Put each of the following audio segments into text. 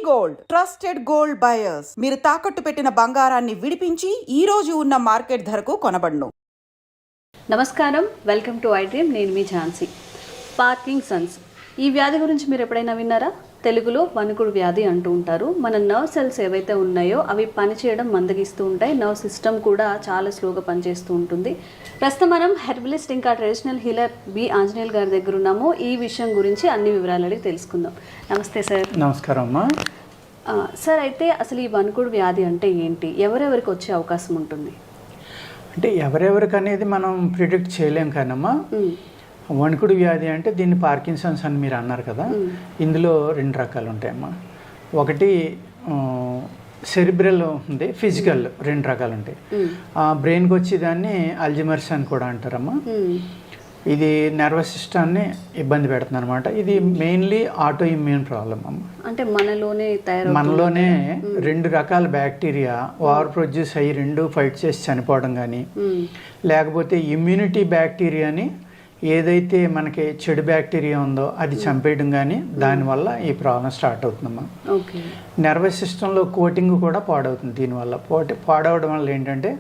Gold trusted gold buyers. మీరు తాకట్టు పెట్టిన బంగారాన్ని విడిపించి ఈ రోజు ఉన్న మార్కెట్ ధరకు కొనబడును. నమస్కారం, వెల్కమ్ టు ఐ డ్రీమ్. నేను మీ ఝాన్సీ. పార్కిన్సన్స్ ఈ వ్యాధి గురించి మీరు ఎప్పుడైనా విన్నారా? తెలుగులో వణుకుడు వ్యాధి అంటూ ఉంటారు. మన నర్వ్ సెల్స్ ఏవైతే ఉన్నాయో అవి పనిచేయడం మందగిస్తూ ఉంటాయి. నర్వ్ సిస్టమ్ కూడా చాలా స్లోగా పనిచేస్తూ ఉంటుంది. ప్రస్తుతం మనం హెర్బలిస్ట్ ఇంకా ట్రెడిషనల్ హీలర్ బి ఆంజనేయులు గారి దగ్గర ఉన్నాము. ఈ విషయం గురించి అన్ని వివరాలు అడిగి తెలుసుకుందాం. నమస్తే సార్. నమస్కారం అమ్మా. సార్, అయితే అసలు ఈ వణుకుడు వ్యాధి అంటే ఏంటి? ఎవరెవరికి వచ్చే అవకాశం ఉంటుంది? అంటే ఎవరెవరికి అనేది మనం ప్రిడిక్ట్ చేయలేం కానమ్మా. వణుకుడు వ్యాధి అంటే దీన్ని పార్కిన్సన్స్ అని మీరు అన్నారు కదా. ఇందులో రెండు రకాలు ఉంటాయమ్మా. ఒకటి సెరిబ్రల్ ఉంది, ఫిజికల్, రెండు రకాలు ఉంటాయి. బ్రెయిన్కి వచ్చి దాన్ని అల్జిమర్స్ అని కూడా అంటారమ్మా. ఇది నర్వస్ సిస్టాన్ని ఇబ్బంది పెడుతుంది అనమాట. ఇది మెయిన్లీ ఆటో ఇమ్యూన్ ప్రాబ్లం అమ్మ. అంటే మనలోనే రెండు రకాల బ్యాక్టీరియా ఓవర్ ప్రొడ్యూస్ అయ్యి రెండు ఫైట్ చేసి చనిపోవడం కానీ, లేకపోతే ఇమ్యూనిటీ బ్యాక్టీరియాని ఏదైతే మనకి చెడు బ్యాక్టీరియా ఉందో అది చంపేయడం కానీ, దానివల్ల ఈ ప్రాబ్లం స్టార్ట్ అవుతుందమ్మా. నర్వస్ సిస్టంలో కోటింగ్ కూడా పాడవుతుంది దీనివల్ల. పాడవడం వల్ల ఏంటంటే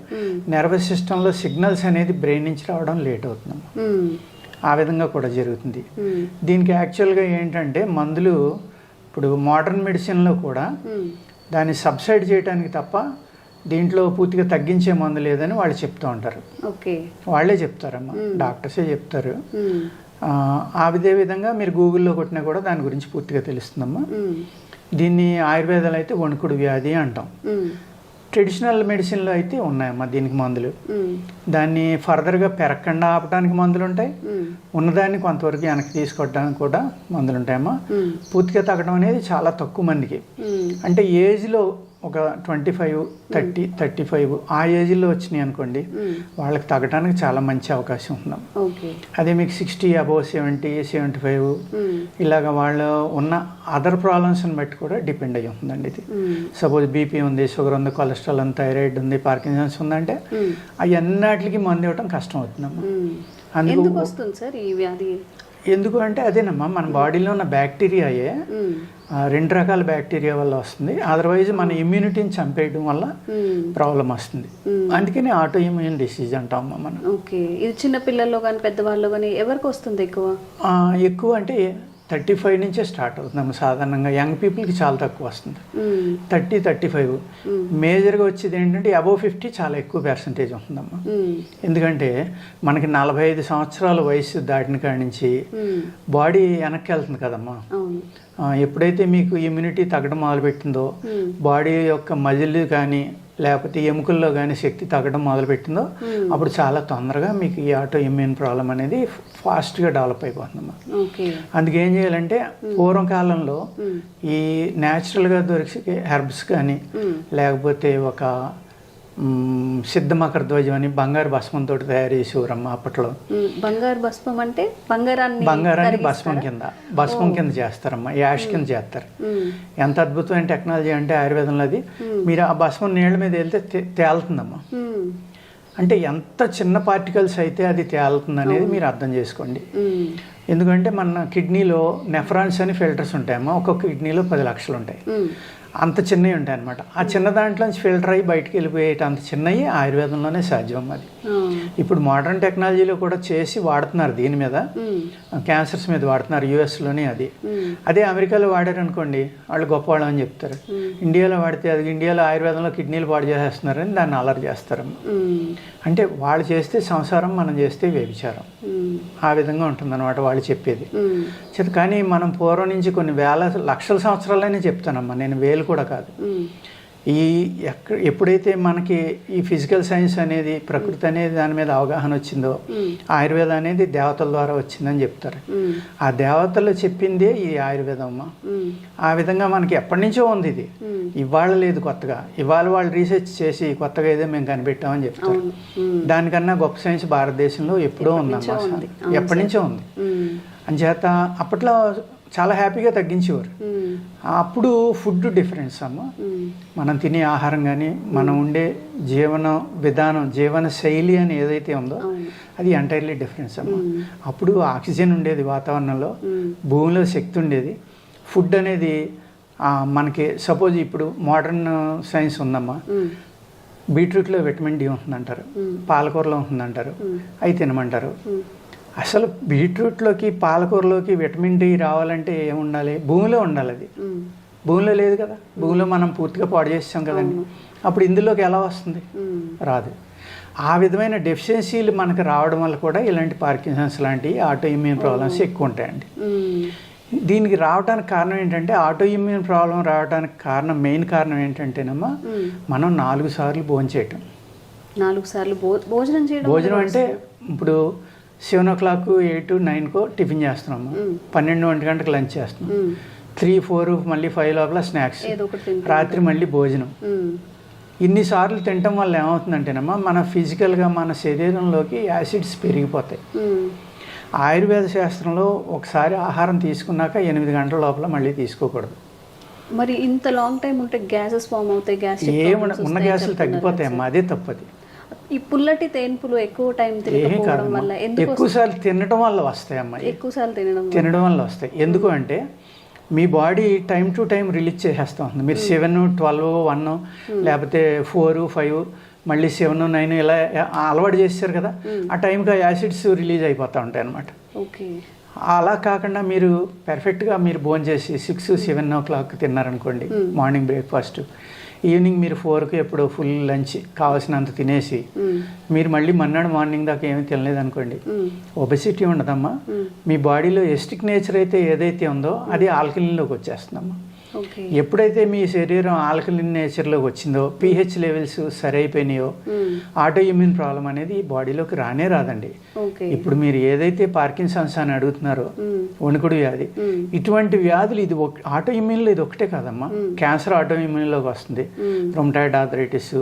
నర్వస్ సిస్టంలో సిగ్నల్స్ అనేది బ్రెయిన్ నుంచి రావడం లేట్ అవుతుందమ్మా. ఆ విధంగా కూడా జరుగుతుంది. దీనికి యాక్చువల్గా ఏంటంటే మందులు ఇప్పుడు మోడర్న్ మెడిసిన్లో కూడా దాన్ని సబ్సైడ్ చేయడానికి తప్ప దీంట్లో పూర్తిగా తగ్గించే మందు లేదని వాళ్ళు చెప్తూ ఉంటారు. వాళ్ళే చెప్తారమ్మా, డాక్టర్సే చెప్తారు. అదే విధంగా మీరు గూగుల్లో కొట్టినా కూడా దాని గురించి పూర్తిగా తెలుస్తుందమ్మా. దీన్ని ఆయుర్వేదాలు అయితే వణుకుడు వ్యాధి అంటాం. ట్రెడిషనల్ మెడిసిన్లో అయితే ఉన్నాయమ్మా దీనికి మందులు. దాన్ని ఫర్దర్గా పెరగకుండా ఆపడానికి మందులు ఉంటాయి, ఉన్నదాన్ని కొంతవరకు వెనక్కి తీసుకోవడానికి కూడా మందులు ఉంటాయమ్మా. పూర్తిగా తగ్గడం అనేది చాలా తక్కువ మందికి. అంటే ఏజ్లో ఒక 25, 30, 35 ఆ ఏజ్లో వచ్చినాయి అనుకోండి, వాళ్ళకి తగ్గడానికి చాలా మంచి అవకాశం ఉందాం. అదే మీకు 60 అబోవ్ 70, 75 ఇలాగ వాళ్ళు ఉన్న అదర్ ప్రాబ్లమ్స్ని బట్టి కూడా డిపెండ్ అయ్యి ఉంటుందండి. ఇది సపోజ్ బీపీ ఉంది, షుగర్ ఉంది, కొలెస్ట్రాల్ ఉంది, థైరాయిడ్ ఉంది, పార్కిన్సన్స్ ఉందంటే అవి అన్నిటికీ మందు ఇవ్వడం కష్టం అవుతుందమ్మా. అందుకు వస్తుంది సార్ ఈ వ్యాధి. ఎందుకు అంటే అదేనమ్మా, మన బాడీలో ఉన్న బ్యాక్టీరియాయే రెండు రకాల బ్యాక్టీరియా వల్ల వస్తుంది. అదర్వైజ్ మన ఇమ్యూనిటీని చంపేయడం వల్ల ప్రాబ్లం వస్తుంది. అందుకని ఆటో ఇమ్యూన్ డిసీజ్ అంటామమ్మా మనం. ఇది చిన్న పిల్లల్లో కానీ పెద్దవాళ్ళు కానీ ఎవరికి వస్తుంది ఎక్కువ అంటే 35 నుంచే స్టార్ట్ అవుతుందమ్మా. సాధారణంగా యంగ్ పీపుల్కి చాలా తక్కువ వస్తుంది. 30, 35. మేజర్గా వచ్చేది ఏంటంటే అబోవ్ 50 చాలా ఎక్కువ పర్సంటేజ్ ఉంటుందమ్మా. ఎందుకంటే మనకి 45 సంవత్సరాల వయసు దాటిన కాడి నుంచి బాడీ వెనక్కి వెళ్తుంది కదమ్మా. ఎప్పుడైతే మీకు ఇమ్యూనిటీ తగ్గడం మొదలుపెట్టిందో, బాడీ యొక్క మజిల్ కానీ లేకపోతే ఎముకల్లో కానీ శక్తి తగ్గడం మొదలుపెట్టిందో, అప్పుడు చాలా తొందరగా మీకు ఈ ఆటో ఇమ్యూన్ ప్రాబ్లం అనేది ఫాస్ట్గా డెవలప్ అయిపోతుందమ్మా. అందుకేం చేయాలంటే పూర్వకాలంలో ఈ న్యాచురల్గా దొరికే హెర్బ్స్ కానీ లేకపోతే ఒక సిద్ధమకర ధ్వజం అని బంగారు భస్మంతో తయారు చేసేవారమ్మా అప్పట్లో. బంగారు భస్మం అంటే బంగారాన్ని భస్మం కింద చేస్తారమ్మా, యాష్ కింద చేస్తారు. ఎంత అద్భుతమైన టెక్నాలజీ అంటే ఆయుర్వేదంలో అది. మీరు ఆ భస్మం నీళ్ళ మీద వెళ్తే తేలుతుందమ్మా. అంటే ఎంత చిన్న పార్టికల్స్ అయితే అది తేలుతుంది అనేది మీరు అర్థం చేసుకోండి. ఎందుకంటే మన కిడ్నీలో నెఫ్రాన్స్ అని ఫిల్టర్స్ ఉంటాయమ్మా. ఒక్కొక్క కిడ్నీలో 10 లక్షలు ఉంటాయి. అంత చిన్నవి ఉంటాయి అనమాట. ఆ చిన్న దాంట్లోంచి ఫిల్టర్ అయ్యి బయటకు వెళ్ళిపోయేట అంత చిన్నవి ఆయుర్వేదంలోనే సాధ్యం. అది ఇప్పుడు మోడర్న్ టెక్నాలజీలో కూడా చేసి వాడుతున్నారు. దీని మీద క్యాన్సర్స్ మీద వాడుతున్నారు యుఎస్లోనే. అదే అమెరికాలో వాడారు అనుకోండి, వాళ్ళు గొప్పవాళ్ళు అని చెప్తారు. ఇండియాలో వాడితే అది ఇండియాలో ఆయుర్వేదంలో కిడ్నీలు పాడు చేసేస్తున్నారని దాన్ని అలర్ చేస్తారు. అంటే వాళ్ళు చేస్తే సంసారం, మనం చేస్తే వ్యభిచారం. ఆ విధంగా ఉంటుందన్నమాట వాళ్ళు చెప్పేది. కానీ మనం పూర్వం నుంచి కొన్ని లక్షల సంవత్సరాలనే చెప్తానమ్మా, నేను వేలు కూడా కాదు. ఎప్పుడైతే మనకి ఈ ఫిజికల్ సైన్స్ అనేది, ప్రకృతి అనేది దాని మీద అవగాహన వచ్చిందో, ఆయుర్వేదం అనేది దేవతల ద్వారా వచ్చిందని చెప్తారు. ఆ దేవతలు చెప్పిందే ఈ ఆయుర్వేదం అమ్మ. ఆ విధంగా మనకి ఎప్పటి నుంచో ఉంది. ఇది ఇవాళ లేదు కొత్తగా. ఇవాళ వాళ్ళు రీసెర్చ్ చేసి కొత్తగా ఏదో మేము కనిపెట్టామని చెప్తారు. దానికన్నా గొప్ప సైన్స్ భారతదేశంలో ఎప్పుడో ఉందమ్మా, ఎప్పటి నుంచో ఉంది. అంచేత అప్పట్లో చాలా హ్యాపీగా తగ్గించేవారు. అప్పుడు ఫుడ్ డిఫరెన్స్ అమ్మ. మనం తినే ఆహారం కానీ, మనం ఉండే జీవన విధానం, జీవన శైలి అని ఏదైతే ఉందో అది ఎంటైర్లీ డిఫరెన్స్ అమ్మ. అప్పుడు ఆక్సిజన్ ఉండేది వాతావరణంలో, భూమిలో శక్తి ఉండేది. ఫుడ్ అనేది మనకి సపోజ్ ఇప్పుడు మోడర్న్ సైన్స్ ఉందమ్మా, బీట్రూట్లో విటమిన్ డి ఉంటుందంటారు, పాలకూరలో ఉంటుందంటారు, అవి తినమంటారు. అసలు బీట్రూట్లోకి పాలకూరలోకి విటమిన్ డి రావాలంటే ఏముండాలి? భూమిలో ఉండాలి. అది భూమిలో లేదు కదా, భూమిలో మనం పూర్తిగా పాడు చేసాం కదండి. అప్పుడు ఇందులోకి ఎలా వస్తుంది? రాదు. ఆ విధమైన డెఫిషియన్సీలు మనకు రావడం వల్ల కూడా ఇలాంటి పార్కిన్సన్స్ లాంటి ఆటో ఇమ్యూన్ ప్రాబ్లమ్స్ ఎక్కువ ఉంటాయండి. దీనికి రావడానికి కారణం ఏంటంటే, ఆటో ఇమ్యూన్ ప్రాబ్లం రావడానికి కారణం, మెయిన్ కారణం ఏంటంటేనమ్మా, మనం 4 సార్లు భోజనం చేయటం. 4 సార్లు భోజనం చేయడం. భోజనం అంటే ఇప్పుడు 7 o'clock 8, 9 టిఫిన్ చేస్తున్నాము, 12-1 గంటకు లంచ్ చేస్తున్నాం, 3, 4, మళ్ళీ 5 లోపల స్నాక్స్, రాత్రి మళ్ళీ భోజనం. ఇన్నిసార్లు తినటం వల్ల ఏమవుతుందంటేనమ్మా, మన ఫిజికల్గా మన శరీరంలోకి యాసిడ్స్ పెరిగిపోతాయి. ఆయుర్వేద శాస్త్రంలో ఒకసారి ఆహారం తీసుకున్నాక 8 గంటల లోపల మళ్ళీ తీసుకోకూడదు. మరి ఇంత లాంగ్ టైం ఉంటే గ్యాసెస్ ఫామ్ అవుతాయి, ఉన్న గ్యాసులు తగ్గిపోతాయమ్మా, అదే తప్పది. ఈ పుల్లటి తేన్పులు ఎక్కువ టైం తినకపోవడం వల్ల, ఎక్కువసార్లు తినడం వల్ల వస్తాయమ్మా, ఎక్కువసార్లు తినడం వల్ల వస్తాయి. ఎందుకు అంటే మీ body time to time release చేసేస్తూ ఉంటుంది. మీరు 7, 12, 1 లేకపోతే 4, 5 మళ్ళీ 7, 9 ఇలా అలవాటు చేస్తారు కదా, ఆ టైంకి యాసిడ్స్ రిలీజ్ అయిపోతూ ఉంటాయి అన్నమాట. ఓకే. అలా కాకుండా మీరు పర్ఫెక్ట్గా మీరు భోజనం చేసి 6, 7 o'clock తిన్నారనుకోండి, మార్నింగ్ బ్రేక్ఫాస్ట్, ఈవినింగ్ మీరు 4కి ఎప్పుడో ఫుల్ లంచ్ కావాల్సినంత తినేసి మీరు మళ్ళీ మన్నాడు మార్నింగ్ దాకా ఏమీ తినలేదు అనుకోండి, ఒబెసిటీ ఉండదమ్మా. మీ బాడీలో ఎస్టిక్ నేచర్ అయితే ఏదైతే ఉందో అది ఆల్కలిన్లోకి వచ్చేస్తుందమ్మా. ఎప్పుడైతే మీ శరీరం ఆల్కలిన్ నేచర్లోకి వచ్చిందో, pH లెవెల్స్ సరైపోయినాయో, ఆటో ఇమ్యూన్ ప్రాబ్లం అనేది బాడీలోకి రానే రాదండి. ఇప్పుడు మీరు ఏదైతే పార్కిన్సన్స్ అని అడుగుతున్నారో, వణుకుడు వ్యాధి, ఇటువంటి వ్యాధులు ఇది ఆటో ఇమ్యూన్లో ఇది ఒకటే కాదమ్మా. క్యాన్సర్ ఆటో ఇమ్యూన్లోకి వస్తుంది, rheumatoid arthritis,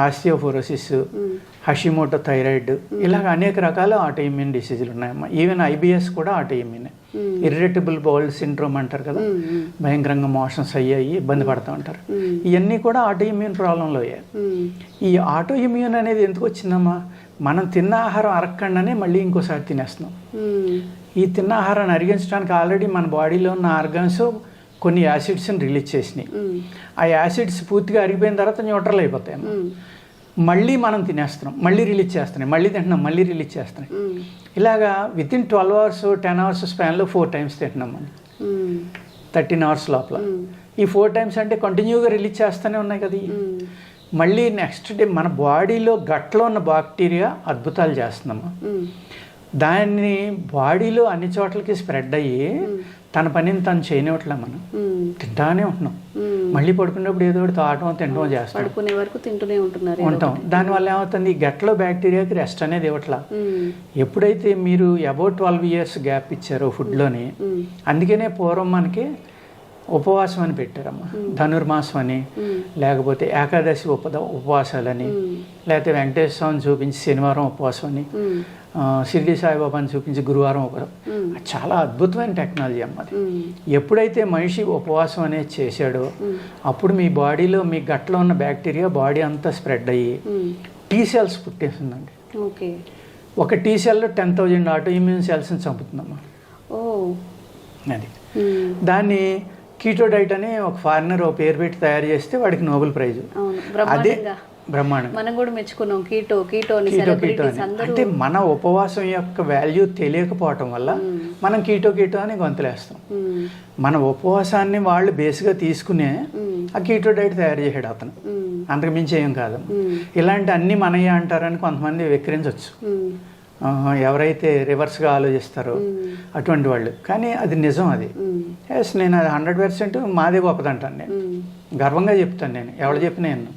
osteoporosis, Hashimoto thyroid, ఇలాగ అనేక రకాల ఆటో ఇమ్యూన్ డిసీజులు ఉన్నాయమ్మా. ఈవెన్ IBS కూడా ఆటో ఇమ్యూనే. ఇర్రిటబుల్ బౌల్ సిండ్రోమ్ అంటారు కదా, భయంకరంగా మోషన్స్ అయ్యాయి ఇబ్బంది పడుతూ ఉంటారు, ఇవన్నీ కూడా ఆటో ఇమ్యూన్ ప్రాబ్లంలో అయ్యాయి. ఈ ఆటో ఇమ్యూన్ అనేది ఎందుకు వచ్చిందమ్మా, మనం తిన్న ఆహారం అరగకుండానే మళ్ళీ ఇంకోసారి తినేస్తున్నాం. ఈ తిన్న ఆహారాన్ని అరిగించడానికి ఆల్రెడీ మన బాడీలో ఉన్న ఆర్గాన్స్ కొన్ని యాసిడ్స్ని రిలీజ్ చేసినాయి. ఆ యాసిడ్స్ పూర్తిగా అరిగిపోయిన తర్వాత న్యూట్రల్ అయిపోతాయి. మళ్ళీ మనం తినేస్తున్నాం, మళ్ళీ రిలీజ్ చేస్తున్నాయి, మళ్ళీ తింటున్నాం, మళ్ళీ రిలీజ్ చేస్తున్నాయి. ఇలాగా వితిన్ 12 hours 10 hours స్పాన్లో 4 times తింటున్నాం మనం, 13 hours లోపల. ఈ 4 times అంటే కంటిన్యూగా రిలీజ్ చేస్తూనే ఉన్నాయి కదా. మళ్ళీ నెక్స్ట్ డే మన బాడీలో గట్లో ఉన్న బాక్టీరియా అద్భుతాలు చేస్తుందమ్మా. దాన్ని బాడీలో అన్ని చోట్లకి స్ప్రెడ్ అయ్యి తన పనిని తను చేయనివ్వట్లే, మనం తింటానే ఉంటున్నాం. మళ్ళీ పడుకునేప్పుడు ఏదో ఒకటి తాగటం తినటం చేస్తాం, పడుకునే వరకు తింటూనే ఉంటాం. దానివల్ల ఏమవుతుంది, ఈ గట్లో బ్యాక్టీరియాకి రెస్ట్ అనేది ఇవ్వట్లా. ఎప్పుడైతే మీరు అబౌట్ 12 years గ్యాప్ ఇచ్చారో ఫుడ్లోని, అందుకనే పూర్వం మనకి ఉపవాసం అని పెట్టారమ్మా, ధనుర్మాసం అని, లేకపోతే ఏకాదశి ఉపవాసాలని, లేకపోతే వెంకటేశ్వర స్వామిని చూపించి శనివారం ఉపవాసం అని, షిరిడి సాయిబాబాని చూపించి గురువారం ఉపవాసం. చాలా అద్భుతమైన టెక్నాలజీ అమ్మది. ఎప్పుడైతే మనిషి ఉపవాసం అనేది చేశాడో అప్పుడు మీ బాడీలో మీ గట్లో ఉన్న బ్యాక్టీరియా బాడీ అంతా స్ప్రెడ్ అయ్యి T cells పుట్టేస్తుందండి. ఒక T cell 10,000 ఆటో ఇమ్యూన్ సెల్స్ని చంపుతుందమ్మా. అది దాన్ని కీటో డైట్ అని ఒక ఫారినర్ ఒక పేరు పెట్టి తయారు చేస్తే వాడికి నోబెల్ ప్రైజ్. అదే బ్రహ్మాండం, మనం కూడా మెచ్చుకున్నాం కీటో అని. అంటే మన ఉపవాసం యొక్క వాల్యూ తెలియకపోవటం వల్ల మనం కీటో అని గొంతులేస్తాం. మన ఉపవాసాన్ని వాళ్ళు బేస్గా తీసుకునే ఆ కీటో డైట్ తయారు చేసాడు అతను, అంతకు మించి ఏం కాదు. ఇలాంటి అన్ని మనయ్య అంటారని కొంతమంది వెక్కిరించవచ్చు, ఎవరైతే రివర్స్గా ఆలోచిస్తారో అటువంటి వాళ్ళు. కానీ అది నిజం. అది ఎస్, నేను అది 100% మాదే గొప్పదంటాను. నేను గర్వంగా చెప్తాను, నేను ఎవరు చెప్పిన నేను.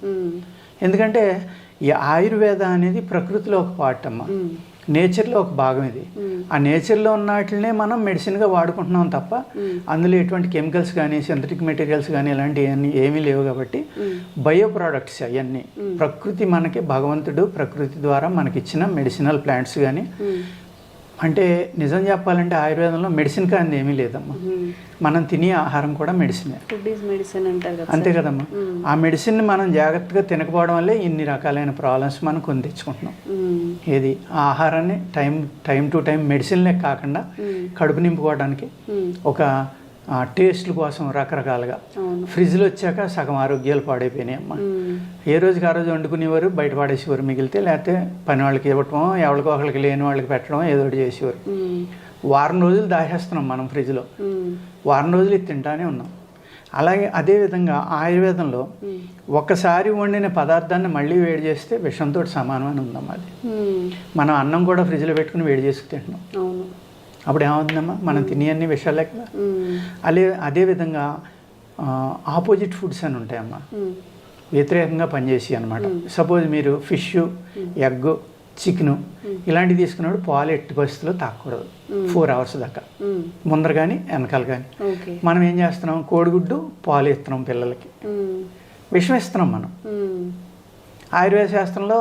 ఎందుకంటే ఈ ఆయుర్వేద అనేది ప్రకృతిలో ఒక పార్ట్ అమ్మ, నేచర్లో ఒక భాగం. ఇది ఆ నేచర్లో ఉన్న వాటినే మనం మెడిసిన్గా వాడుకుంటున్నాం తప్ప అందులో ఎటువంటి కెమికల్స్ కానీ సింథటిక్ మెటీరియల్స్ కానీ ఇలాంటివన్నీ ఏమీ లేవు. కాబట్టి బయో ప్రోడక్ట్స్ అవన్నీ ప్రకృతి మనకి, భగవంతుడు ప్రకృతి ద్వారా మనకిచ్చిన మెడిసినల్ ప్లాంట్స్ కానీ. అంటే నిజం చెప్పాలంటే ఆయుర్వేదంలో మెడిసిన్ కానీ ఏమీ లేదమ్మా, మనం తినే ఆహారం కూడా మెడిసినే. అంతే కదమ్మా. ఆ మెడిసిన్ని మనం జాగ్రత్తగా తినకపోవడం వల్లే ఇన్ని రకాలైన ప్రాబ్లమ్స్ మనం కొని తెచ్చుకుంటున్నాం. ఏది ఆ ఆహారాన్ని టైం టు టైం మెడిసిన్లే కాకుండా కడుపు నింపుకోవడానికి ఒక టేస్ట్ల కోసం రకరకాలుగా. అవును. ఫ్రిడ్జ్లో వచ్చాక సగం ఆరోగ్యాలు పాడైపోయినాయి అమ్మ. ఏ రోజుకి ఆ రోజు వండుకునేవారు, బయట పడేసేవారు మిగిలితే, లేకపోతే పని వాళ్ళకి ఇవ్వటం, ఎవరికో ఒకరికి లేని వాళ్ళకి పెట్టడం, ఏదో ఒకటి చేసేవారు. వారం రోజులు దాచేస్తున్నాం మనం ఫ్రిడ్జ్లో, వారం రోజులు ఇది తింటానే ఉన్నాం. అలాగే అదేవిధంగా ఆయుర్వేదంలో ఒక్కసారి వండిన పదార్థాన్ని మళ్ళీ వేడి చేస్తే విషంతో సమానమని ఉందమ్మా. అది మనం అన్నం కూడా ఫ్రిడ్జ్లో పెట్టుకుని వేడి చేసుకు తింటున్నాం. అప్పుడు ఏమవుతుందమ్మా, మనం తినేవన్నీ విషయాలే కదా. అదేవిధంగా ఆపోజిట్ ఫుడ్స్ అని ఉంటాయమ్మా, వ్యతిరేకంగా పనిచేసి అనమాట. సపోజ్ మీరు ఫిష్, ఎగ్, చికెను ఇలాంటివి తీసుకున్నప్పుడు పాలు ఎట్టి పరిస్థితుల్లో తాగకూడదు 4 hours దాకా, ముందర కానీ వెనకాల కానీ. మనం ఏం చేస్తున్నాం, కోడిగుడ్డు పాలు ఇస్తున్నాం పిల్లలకి, విషం ఇస్తున్నాం మనం. ఆయుర్వేద శాస్త్రంలో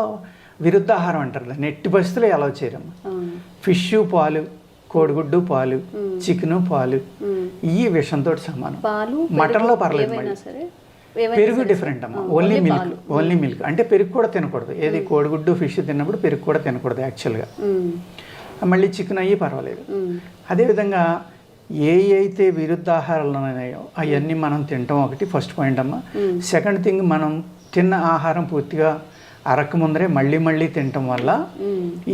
విరుద్ధాహారం అంటారు దాన్ని, ఎట్టి పరిస్థితుల్లో ఎలా చేయరమ్మా. ఫిష్ పాలు, కోడిగుడ్డు పాలు, చికెను పాలు, ఈ విషంతో సమానం. మటన్లో పర్లేదు, పెరుగు డిఫరెంట్ అమ్మా. ఓన్లీ మిల్క్ అంటే పెరుగు కూడా తినకూడదు. ఏది కోడిగుడ్డు ఫిష్ తిన్నప్పుడు పెరుగు కూడా తినకూడదు యాక్చువల్గా. మళ్ళీ చికెన్ అయ్యి పర్వాలేదు. అదేవిధంగా అయితే విరుద్ధాహారాలు ఉన్నాయో అవన్నీ మనం తినటం ఒకటి ఫస్ట్ పాయింట్ అమ్మా. సెకండ్ థింగ్, మనం తిన్న ఆహారం పూర్తిగా అరక ముందరే మళ్ళీ తినటం వల్ల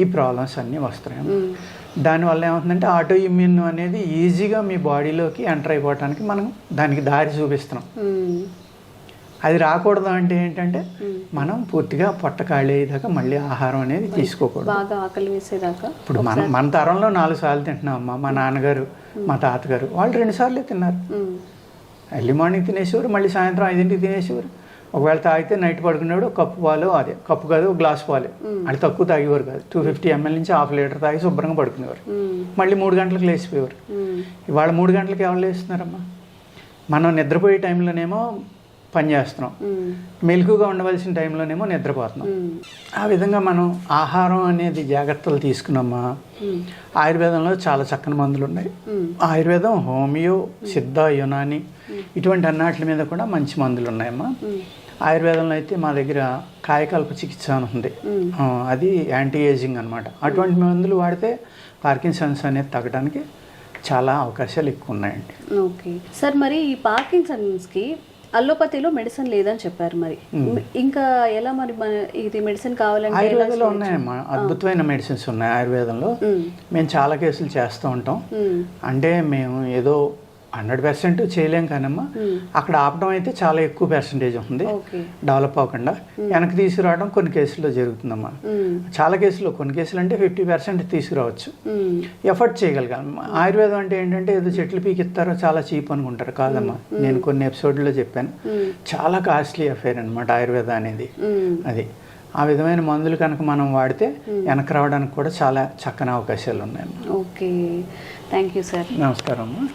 ఈ ప్రాబ్లమ్స్ అన్నీ వస్తున్నాయి. దానివల్ల ఏమవుతుందంటే ఆటో ఇమ్యూన్ అనేది ఈజీగా మీ బాడీలోకి ఎంటర్ అయిపోవటానికి మనం దానికి దారి చూపిస్తున్నాం. అది రాకూడదు అంటే ఏంటంటే మనం పూర్తిగా పొట్ట ఖాళీ అయ్యేదాకా మళ్ళీ ఆహారం అనేది తీసుకోకూడదు. బాగా ఆకలి వేసేదాకా. ఇప్పుడు మన తరంలో 4 సార్లు తింటున్నాం అమ్మా. మా నాన్నగారు, మా తాతగారు వాళ్ళు 2 సార్లే తిన్నారు. ఎర్లీ మార్నింగ్ తినేసేవారు, మళ్ళీ సాయంత్రం 5ంటికి తినేసేవారు. ఒకవేళ తాగితే నైట్ పడుకునేవాడు కప్పు పాలు, అదే కప్పు కాదు ఒక గ్లాస్ పాలు, అది తక్కువ తాగేవారు కాదు. 250 ml నుంచి 1/2 లీటర్ తాగి శుభ్రంగా పడుకునేవారు. మళ్ళీ 3 గంటలకు లేచిపోయేవారు. ఇవాళ 3 గంటలకు ఎవరు లేస్తున్నారమ్మా? మనం నిద్రపోయే టైంలోనేమో పని చేస్తున్నాం, మెలకుగా ఉండవలసిన టైంలోనేమో నిద్రపోతున్నాం. ఆ విధంగా మనం ఆహారం అనేది జాగ్రత్తలు తీసుకున్నామా. ఆయుర్వేదంలో చాలా చక్కని మందులు ఉన్నాయి. ఆయుర్వేదం, హోమియో, సిద్ధ, యునాని ఇటువంటి అన్నిటి మీద కూడా మంచి మందులు ఉన్నాయమ్మా. ఆయుర్వేదంలో అయితే మా దగ్గర కాయకల్ప చికిత్స అని ఉంది, అది యాంటీ ఏజింగ్ అనమాట. అటువంటి మందులు వాడితే పార్కిన్సన్స్ అనేది తగ్గడానికి చాలా అవకాశాలు ఎక్కువ ఉన్నాయండి. ఓకే సార్, మరి ఈ పార్కిన్సన్స్కి అల్లోపతిలో మెడిసిన్ లేదని చెప్పారు, మరి ఇంకా ఎలా మరి మన ఇది మెడిసిన్ కావాలంటే? ఆయుర్వేదంలో ఉన్నాయమ్మా, అద్భుతమైన మెడిసిన్స్ ఉన్నాయి ఆయుర్వేదంలో. మేము చాలా కేసులు చేస్తూ ఉంటాం. అంటే మేము ఏదో 100% చేయలేం కానమ్మా, అక్కడ ఆపడం అయితే చాలా ఎక్కువ పర్సంటేజ్ ఉంది. డెవలప్ అవ్వకుండా వెనక్కి తీసుకురావడం కొన్ని కేసుల్లో జరుగుతుందమ్మా. చాలా కేసుల్లో, కొన్ని కేసులు అంటే 50% తీసుకురావచ్చు, ఎఫర్ట్ చేయగలగాలి. ఆయుర్వేదం అంటే ఏంటంటే ఏదో చెట్లు పీకిస్తారో చాలా చీప్ అనుకుంటారు. కాదమ్మా, నేను కొన్ని ఎపిసోడ్లో చెప్పాను, చాలా కాస్ట్లీ అఫేర్ అనమాట ఆయుర్వేదం అనేది. అది ఆ విధమైన మందులు కనుక మనం వాడితే వెనక్కి రావడానికి కూడా చాలా చక్కని అవకాశాలు ఉన్నాయమ్మా. Okay, thank you sir. నమస్కారం అమ్మా.